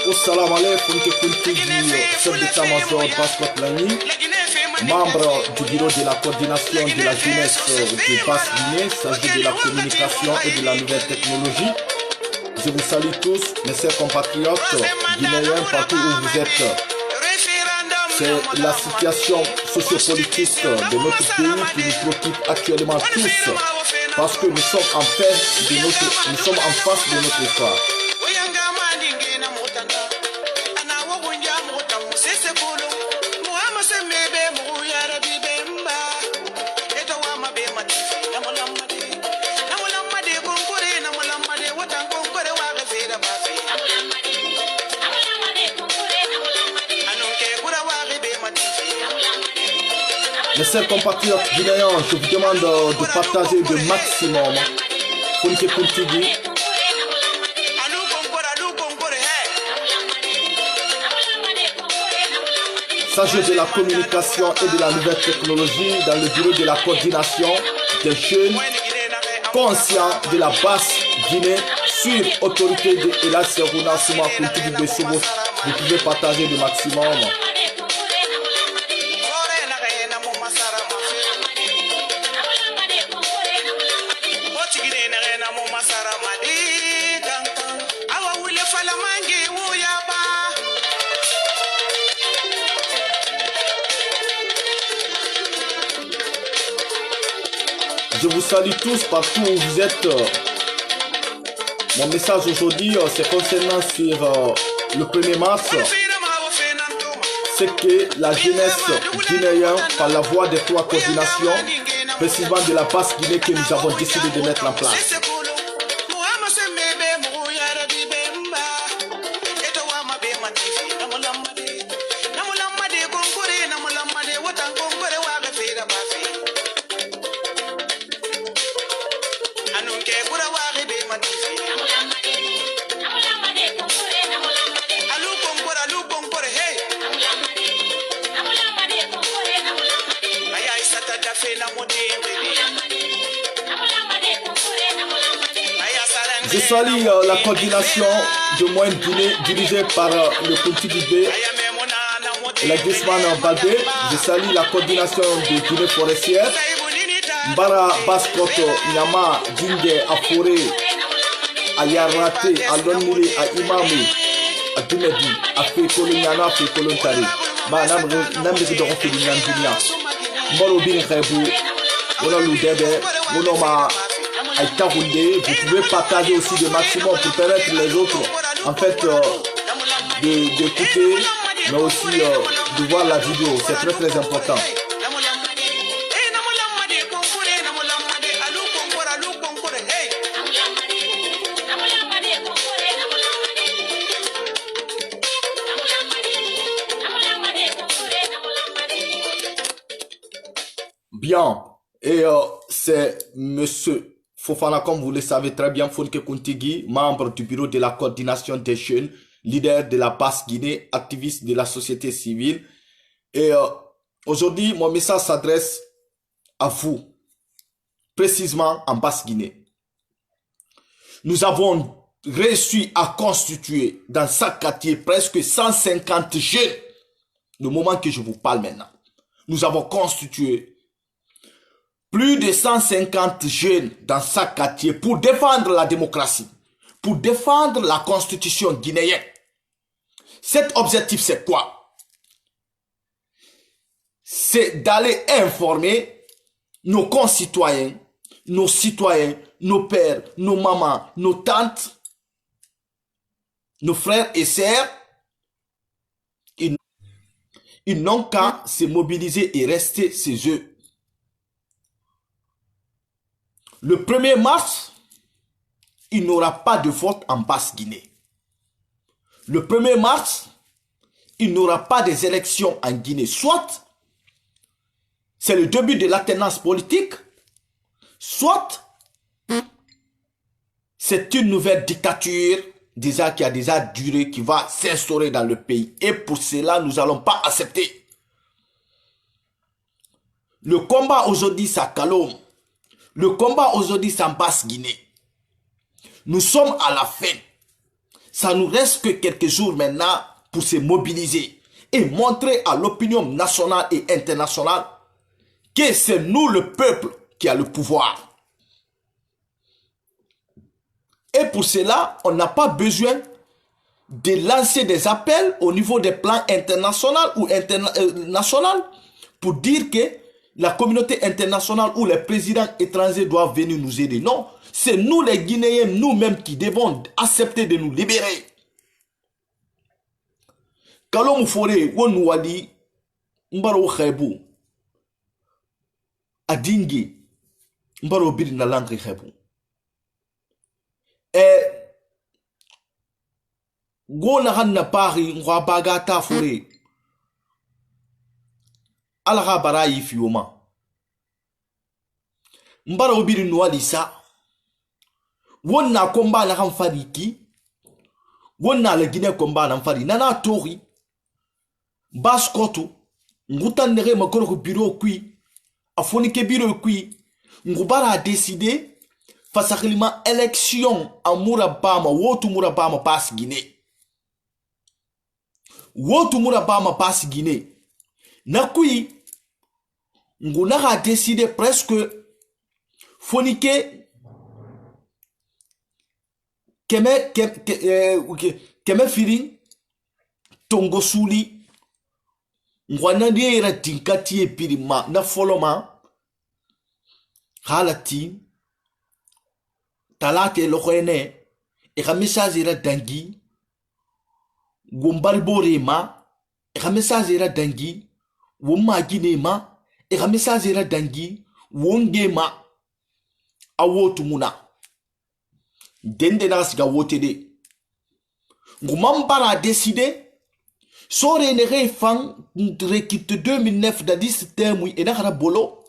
Assalamu alaikum, chef d'état-major Baskot Lani, membre du bureau de la coordination de la jeunesse de Basse-Guinée, chargé de la communication et de la nouvelle technologie. Je vous salue tous, mes chers compatriotes guinéens, partout où vous êtes. C'est la situation sociopolitique de notre pays qui nous préoccupe actuellement tous, parce que nous sommes en face de notre histoire. Mes chers compatriotes guinéens, je vous demande de partager le maximum. Funke Kuntigi. S'agit de la communication et de la nouvelle technologie dans le bureau de la coordination des jeunes conscients de la basse Guinée sur autorité de Ela Serouna Souma Kuntigi de Sobos. Vous pouvez partager le maximum. Je vous salue tous partout où vous êtes. Mon message aujourd'hui, c'est concernant sur le 1er mars. C'est que la jeunesse guinéenne, par la voie des 3 coordinations, précisément de la basse Guinée, que nous avons décidé de mettre en place. Je salue la coordination de Moyen Guinée dirigée par le Kuntigi B et la Gusman Balde. Je salue la coordination de Guinée forestière. Mbara Baskoto, Nyama, Dinde, Afore, Ayarate, Alonile, Aimami, Adumedi, Afe Kolonyana, Afe Kolontari. Madame Namdi de Rofili Nandinia. Moro Bin Khaibou, Mono Ludebe, Monoma. Vous pouvez partager aussi le maximum pour permettre les autres en fait d'écouter mais aussi de voir la vidéo. C'est très important. Bien, et c'est monsieur Fofana, comme vous le savez très bien, Funke Kuntigi, membre du bureau de la coordination des jeunes, leader de la Basse-Guinée, activiste de la société civile. Et aujourd'hui, mon message s'adresse à vous, précisément en Basse-Guinée. Nous avons réussi à constituer dans chaque quartier presque 150 jeunes. Le moment que je vous parle maintenant, nous avons constitué plus de 150 jeunes dans chaque quartier pour défendre la démocratie, pour défendre la constitution guinéenne. Cet objectif, c'est quoi? C'est d'aller informer nos concitoyens, nos citoyens, nos pères, nos mamans, nos tantes, nos frères et sœurs. Ils n'ont qu'à se mobiliser et rester chez eux. Le 1er mars, il n'y aura pas de vote en Basse-Guinée. Le 1er mars, il n'y aura pas des élections en Guinée. Soit c'est le début de l'alternance politique, soit c'est une nouvelle dictature déjà qui a déjà duré, qui va s'instaurer dans le pays. Et pour cela, nous n'allons pas accepter. Le combat aujourd'hui, c'est à Kalom. Le combat aujourd'hui, c'est en Basse-Guinée. Nous sommes à la fin. Ça nous reste que quelques jours maintenant pour se mobiliser et montrer à l'opinion nationale et internationale que c'est nous le peuple qui a le pouvoir. Et pour cela, on n'a pas besoin de lancer des appels au niveau des plans internationaux ou national pour dire que la communauté internationale ou les présidents étrangers doivent venir nous aider. Non, c'est nous les Guinéens, nous-mêmes qui devons accepter de nous libérer. Kalom fore won wali mbaro khaibu adingi mbaro bir na langue khaibu gona hanna pari ngwa bagata fore ala barayi fioma mbaro bir no wali sa wonna komba na kan fariki wonna le Guinée komba na fari nana tori baskoto ngutan nere makoro ko bureau kui afoni ke bureau kui ngubara a décidé face à l'élection élection en Mourabama wotu Mourabama passe Guinée wotu Mourabama passe Guinée na kui nguna a décidé presque fonike keme firi tongo suli ngwana ndiera tinkati epirima na foloma halati talate lokhene e ka message era dangi gombal borema e ka message era dangi woma ginema e ka message era dangi wongema awotu muna dende na siga wote de ngumambara décider sore ne refan rekite 2009 da 10 terme et na bolo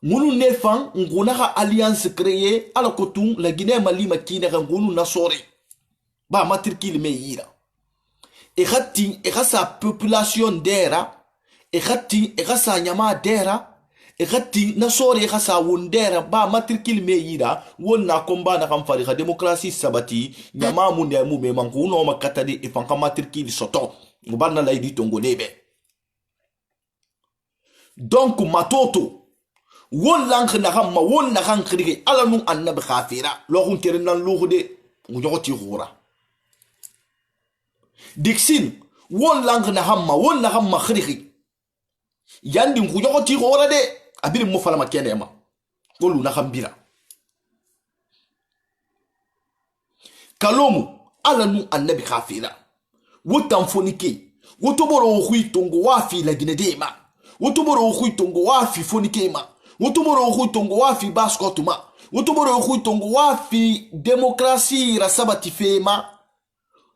ngunu nefan nguna alliance créée ala kotum la Guinée Mali makine ngunu na sore ba matrikil me yira e khati e sa population dera e khati e sa nyama dera e khati na sore e sa wondera ba matrikil me yira wonna komba na kam fari démocratie sabati nyama munde mu me manguno makatade e fanka matrikil soto ngubarna la idi tongo nebe donc matoto won lank na hamma won na kan khirige ala nu annab khafira lo hun tere nan lu de ngoti khura dixin won lank na hamma khirige yandi ngoti khura de abiri mo fala makene ma golu na khambira kalomu ala nu annabi khafira wotan fonike wotoboro khuitongo wafi la ginedema wotoboro khuitongo wafi fonike ma wotoboro khuitongo wafi baskotuma wotoboro khuitongo wafi demokrasi rasabati fema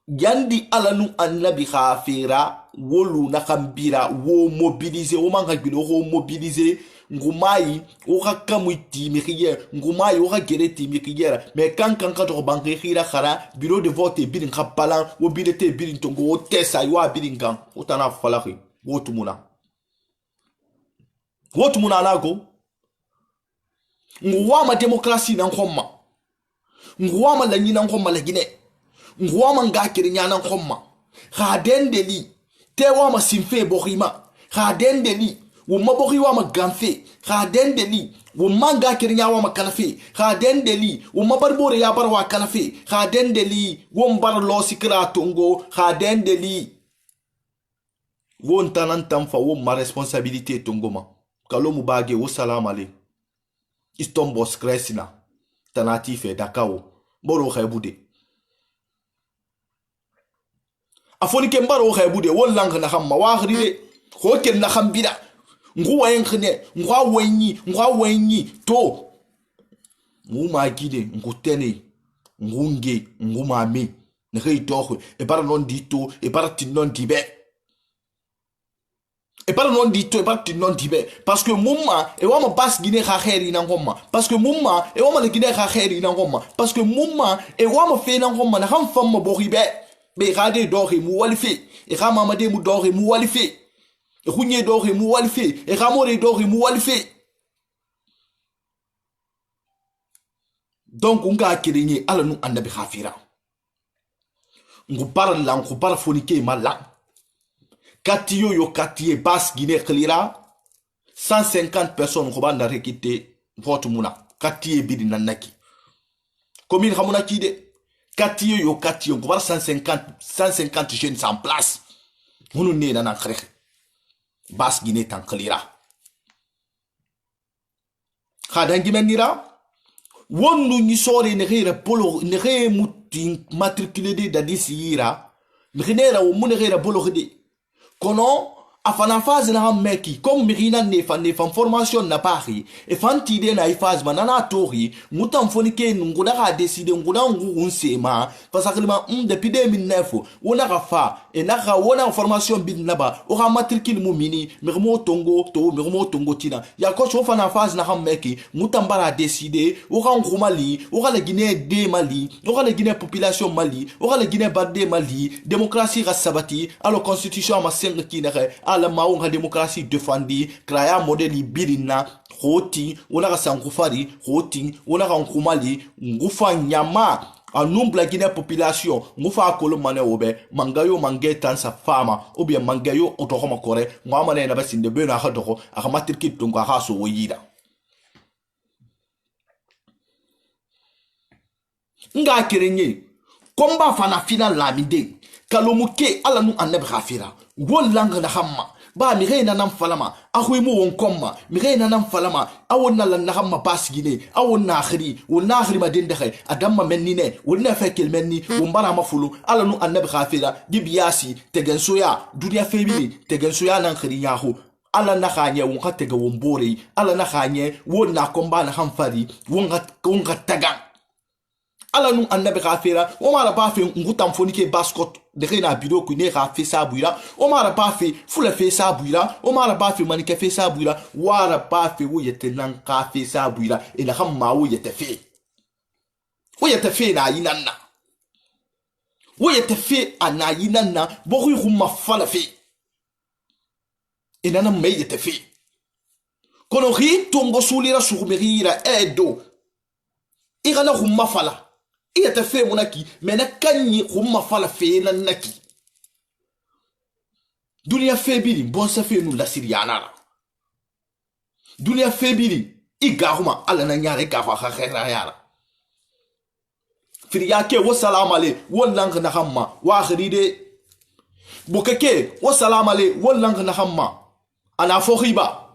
yandi alanu annabi khafira wolu na khambira wo mobiliser wo manga bilo wo mobiliser ngumai o hakamu timikiye ngumai o hakere timikiye mais kan to banque khira khara bureau de vote birin khapalan wo bilete birin tongo o tesa yo birin kan o tana falakhi wotumuna nago nguwama demokrasi na ngomma nguwama la nyina ngomma la Guinée nguwama ngakiri nyana ngomma khadendeli tewa simfe bohima khadendeli wumma bohi wa magamfe khadendeli wumma ngakiri nyawa makalafe khadendeli wumma barbore ya barwa kalafe khadendeli wumbar lo sikra tongo khadendeli won tanantam fa wumma responsabilité tongoma kalomu bage wo salam ale istombo skresina tanati fe dakao boro khaybude afoni ke mbaro khaybude won lang na hamma wa khride ko ken na khambida nguwa yenkne ngwa wenyi to nguma gide ngutene ngunge ngumami ngai tokhwe e para non dito e para tinon dibe e para non dito e para tinon dibe parce que mumma e wama bas Guinée kha khairi na ngomma parce que mumma e wama le Guinée kha khairi na ngomma parce que mumma e wama fe na ngomma na ham famma boribe be gade dohi mu walifi e khama made mu dohi mu walifi e khunye dohi mu walifi e khamore dohi mu walifi donc unga kirinyi ala nu annabi khafira on parle phonique mal. Katiyo yo katiye bas Guinée Klira 150 personnes ko banda rekite vote muna katiye bidi nanaki commune xamuna ki de katiyo yo katiyo ko bar 150 jeunes en place munu ne na khare bas Guinée tan Klira khadan gimenira wonu ni sore ne rera polo ne re mutin matriculé de dadisira mrinera wo mun rera bolo de kono afana phase na meki comme mirina ne fan formation na pari e fan tide na phase manana tori mutam fonike nguda ga décider nguda ngun sema parce que depuis 2009 wona ga fa e na ga wona formation bin naba o ga matricule mu mini mirmo tongo tina ya ko so fana phase na meki mutam bara décider o ga ngumali o ga la Guinée de Mali o ga la Guinée population Mali o ga la Guinée badde Mali démocratie ga sabati alors constitution ma 5 ki na ala maunga démocratie défendue kraya modèle birina hoti ona ka sankufari hoti ona ka nkumali ngufa nyama anumbla Guinée population ngufa akolo mane obe mangayo mangetan sa fama obia mangayo otokoma kore ngama na basinde be na hadoko akamatirki tunga haso woyida nga kerenye komba fana final lamide kalomuke ala nu annabi khafira wolanga na hamma ba mi reina nam falama akhu mu won komma mi reina nam falama awonna lan na hamma basgine awonna akhri ma dinde khay adamma mennine wonna fekel menni wombara mafulu ala nu annabi khafira gibiyasi tegensoya dunia febili tegensoya nan khri yahu ala na khanye won khatega wombore ala na khanye wonna komba na hamfari won taga ala nu annabi khafira o mara ba fe ngutam fonike baskot de rena biro ku ne ga fe sabuira o mara ba fe fula fe sabuira o mara ba fe manike fe sabuira wara ba fe wo yete nan ka fe sabuira ina hamma wo yete fe na yinanna wo yete fe ana yinanna bo ru khuma fala fe ina na me yete fe kono ri tongo sulira surmerira edo igana khuma fala iya ta fe munaki mena kanyi khumma fala fe na naki dunia fe bili bon sa fe nu la siriana dunia fe bili igahuma ala na nyare gafa khaira yara firiyake wa salam ale wallang na hamma wa khiride bukake wa salam ale wallang na hamma ana fokhiba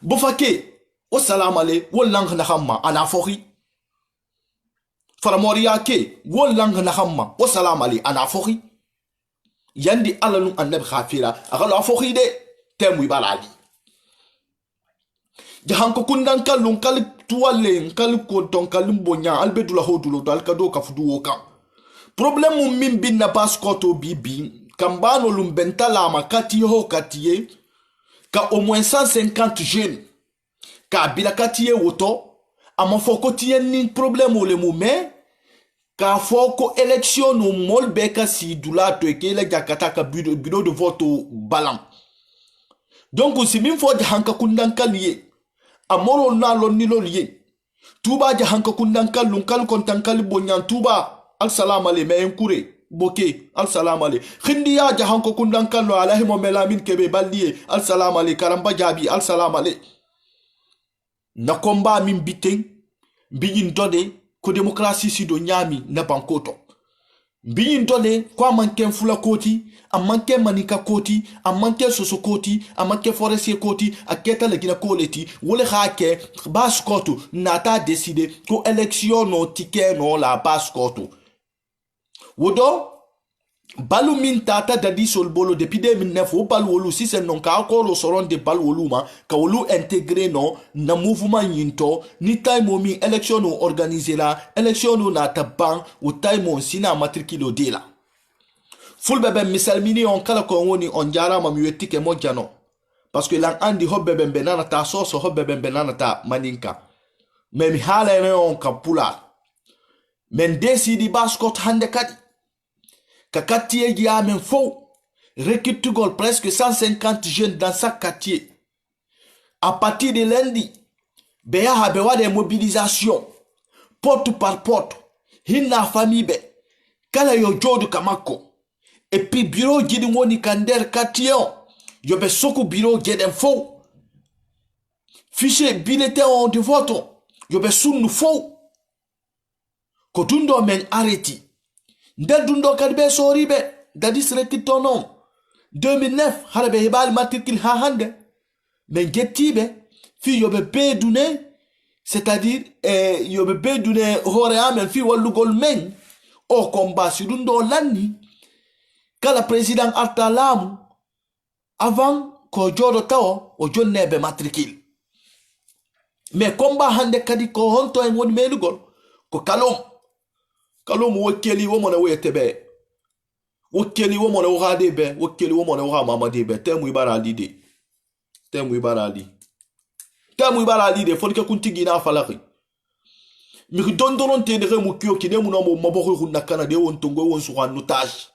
bufake wa salam ale wallang na hamma ana fokhi faramoria ke wollang na hamma wa salam ali ana fokhi yandi alanu annabi khafira agalo fokhi de temu balali jahan ko kundan kalun kal tuwale kal ko ton kalum bonya albedula hodulo dal kado kafudu woka problème min bin na baskoto bibi kambano lumbenta la makati ho katie ka au moins 150 jeunes ka bila katie woto ama foko tien ni problème ole mume ka foko élection no molbeka si dula to ekele jakata ka bureau de vote balam donc si min fo hanka kundan kaliye amoro na lo ni lo liye tuba hanka kundan kalun kal kontan kal bonyan tuba al salam ale me enkure boke al salam ale khindiya hanka kundan kallo alahi mo melamin kebe balliye al salam ale karamba jabi al salam ale na komba min biten biyin dode ko démocratie si do nyami na bankoto biyin dode ko manken fula koti amanken manika koti amanken soso koti amanken forestier koti aketa le gina koleti wole hake baskoto nata décider ko élection no ticket no la baskoto wodo balu min tata dadi sol bolo depuis 2009 o balu wolu si c'est non ka akoro soron de balu wolu ma ka wolu intégré non na mouvement yinto ni time o mi élection no organiser la élection no na taban o time on sina matricule de la full bebe misalmini on kala ko woni on jara ma mi wetike mo jano parce que lan andi hobbe ben benana ta so hobbe ben benana ta maninka même hala ne on kapula men décidi baskot hande kadi Kakatier y a même faux. Recrute presque 150 jeunes dans chaque quartier. À partir de lundi, Béa a besoin de mobilisation. Porte par porte. Hinna famille be. Kala yo jodu kamako. Et puis bureau gidi woni kander kation. Yo be soku bureau geden fo. Fichier bulletin de vote. Yo be sunu fo. Ko dundo men arrêti. Nde dundo kadbe soribe. Dadis rekitonom. 2009 harabe hebal matricule ha hande. Men gettibe. Fi yo be bedune. C'est-à-dire, yo be bedune hore amen fi walugol men. O combat si dundo lani. Kala président Artalamu avant ko jodo tawo o jonne be matricule. Mais combat hande kadi ko honto en woni melugol ko kalom wokeli wo mona wetebe. Wokeli wo mona wade be, wokeli wo mona wa mama de be. Temu ibara lide. Temu ibara li. Temu ibara lide fon ke kuntigi na falaki. Mi dondoron te de mu kyo ki ne mu no mo maboko hunna kana de won tongo won su han notage.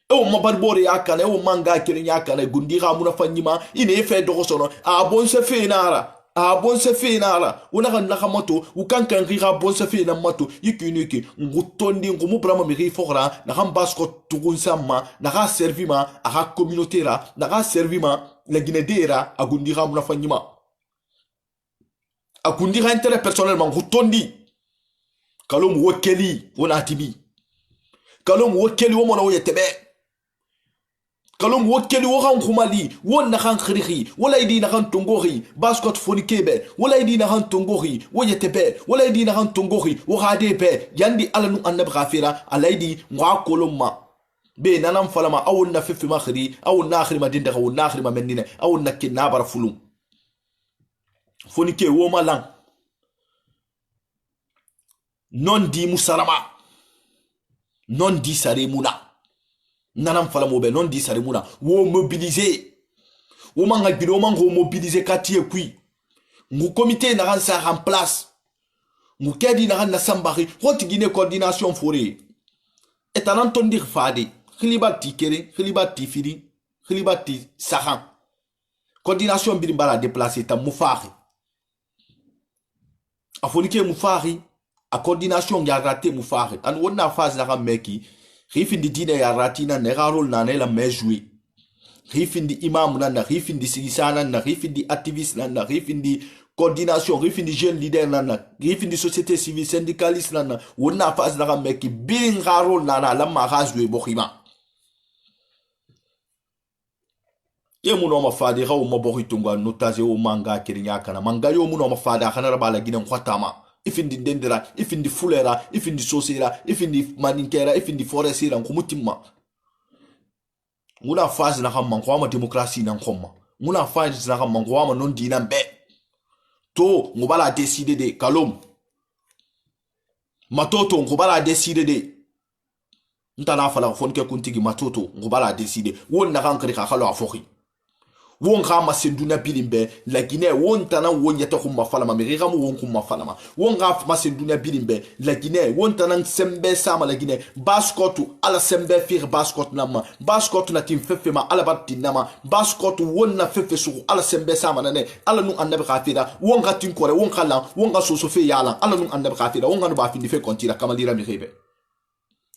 Ewo mabarbore yakane ewo manga kiri yakane gundira muna fanyima ine efe dogosono a bon se fe nara una kan naka moto ukan rira bon se fe na moto yikiniki ngutondi ngumu brama miri fora na kan basko tugun sama na ka servima a ka communauté ra na ka servima la ginedera a gundira muna fanyima a gundira intérêt personnellement ngutondi kalom wokeli wona tibi kalom wokeli wo mona woyetebe kalom wokeli wo kan khumali won na kan khirikhi wala idi na kan tongori baskot fonikebe wala idi na kan tongori wo yetebe wala idi na kan tongori wo hadebe yandi alanu annab ghafira alaidi ngwa kolomma be nanam falama awun na fifi makhri awun na akhri madinda awun na akhri mamenine awun na kinaba fulum fonike wo malang non di musalama non di saremuna nanam fala mobe non di saremuna wo mobiliser wo manga biro mango mobiliser katie kui ngu comité na ran sa en place ngu kedi na ran na sambari hoti gine coordination foré et anan tondir fadi khilibati kere khilibati firi khilibati sahan coordination birimbala déplacer ta mufari afonike mufari a coordination ya raté mufari an wonna phase la meki rifindi dine ya ratina ne rarol na ne la mejui rifindi imam na rifindi sigisana na rifindi activiste na rifindi coordination rifindi jeune leader na rifindi société civile syndicaliste na wonna phase la meki bin rarol na la marajui bokhima ye muno mafadi raw maboritunga notaze o manga kirinya kana manga yo muno mafada kana rabala ginen kwatama ifindi dendera ifindi fulera ifindi sosera ifindi maninkera ifindi forestera nkumutima nguna phase na kama ngwama demokrasi na nkoma nguna phase na kama ngwama non dina mbe to ngubala décider de kalom matoto ngubala décider de ntana fala fonke kuntigi matoto ngubala décider won na kan krika khalo afoki won kama senduna bilimbe la Guinée won tana won yata kuma falama mi gamu won kuma falama won ga ma senduna bilimbe la Guinée won tana sembe sama la Guinée baskotu ala sembe fir baskot nama baskot na tim fefema ala batti nama baskot won na fefe su ala sembe sama nane ala nu annabi khafira won ga tin kore won kala won ga soso fe yala ala nu annabi khafira won ga ba fi fe kontira kamalira mi khebe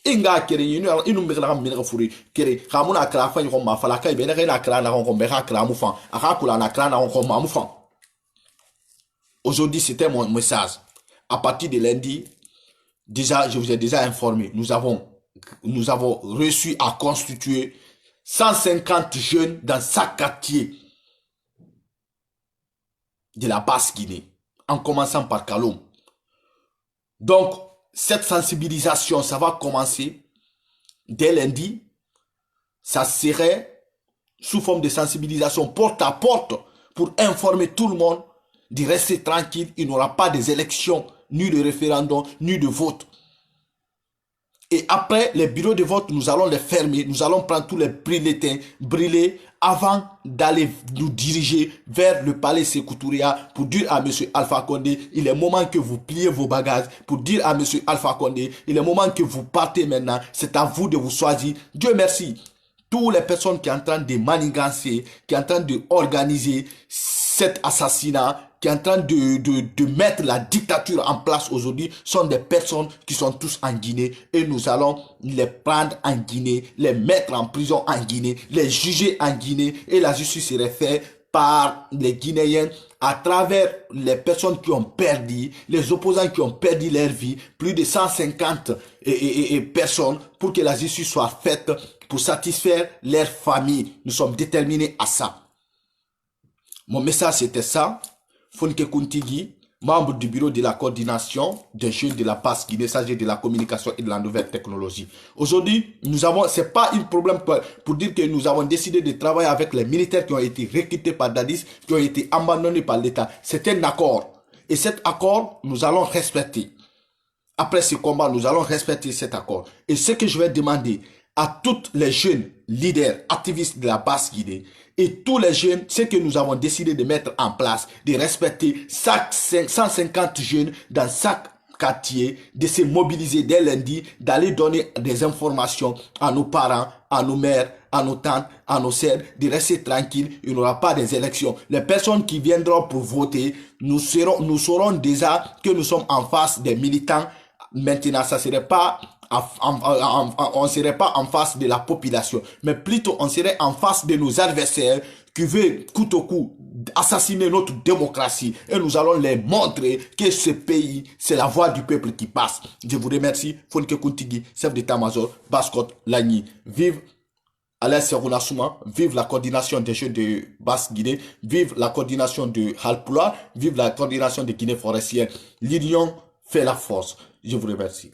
inga kere yinu inu mbekla kam mina furi kere khamuna kra fa ko ma fala kai be na kra kra na ko be kra mu fan aka kula na kra na ko ma mu fan. Aujourd'hui c'était mon message. À partir de lundi déjà je vous ai déjà informé, nous avons reçu à constituer 150 jeunes dans chaque quartier de la Basse-Guinée en commençant par Kalom. Donc cette sensibilisation, ça va commencer dès lundi. Ça serait sous forme de sensibilisation porte à porte pour informer tout le monde de rester tranquille. Il n'y aura pas des élections, ni de référendum, ni de vote. Et après, les bureaux de vote, nous allons les fermer. Nous allons prendre tous les bulletins brûlés avant d'aller nous diriger vers le palais Sékou Touria pour dire à M. Alpha Condé, il est moment que vous pliez vos bagages, pour dire à M. Alpha Condé, il est moment que vous partez maintenant, c'est à vous de vous choisir. Dieu merci. Toutes les personnes qui sont en train de manigancer, qui sont en train d'organiser cet assassinat, qui est en train de mettre la dictature en place aujourd'hui sont des personnes qui sont tous en Guinée et nous allons les prendre en Guinée, les mettre en prison en Guinée, les juger en Guinée et la justice serait faite par les Guinéens à travers les personnes qui ont perdu, les opposants qui ont perdu leur vie, plus de 150 personnes pour que la justice soit faite pour satisfaire leurs familles. Nous sommes déterminés à ça. Mon message c'était ça. Fonke Kuntigi, membre du bureau de la coordination des jeunes de la PAS Guinée, chargé de la communication et de la nouvelle technologie. Aujourd'hui, c'est pas un problème pour dire que nous avons décidé de travailler avec les militaires qui ont été recrutés par Dadis, qui ont été abandonnés par l'État. C'est un accord. Et cet accord, nous allons respecter. Après ce combat, nous allons respecter cet accord. Et ce que je vais demander à tous les jeunes leaders, activistes de la PAS Guinée, et tous les jeunes, ce que nous avons décidé de mettre en place, de respecter chaque 150 jeunes dans chaque quartier, de se mobiliser dès lundi, d'aller donner des informations à nos parents, à nos mères, à nos tantes, à nos sœurs, de rester tranquilles, il n'y aura pas des élections. Les personnes qui viendront pour voter, nous saurons déjà que nous sommes en face des militants. Maintenant, ça serait pas on serait pas en face de la population, mais plutôt on serait en face de nos adversaires qui veulent coûte au coup assassiner notre démocratie et nous allons les montrer que ce pays, c'est la voix du peuple qui passe. Je vous remercie. Fonke Kuntigi, chef d'état-major, Baskot Lagny. Vive Alain Serouna Souma, vive la coordination des jeunes de Basse-Guinée, vive la coordination de Halpula, vive la coordination de Guinée forestière. L'union fait la force. Je vous remercie.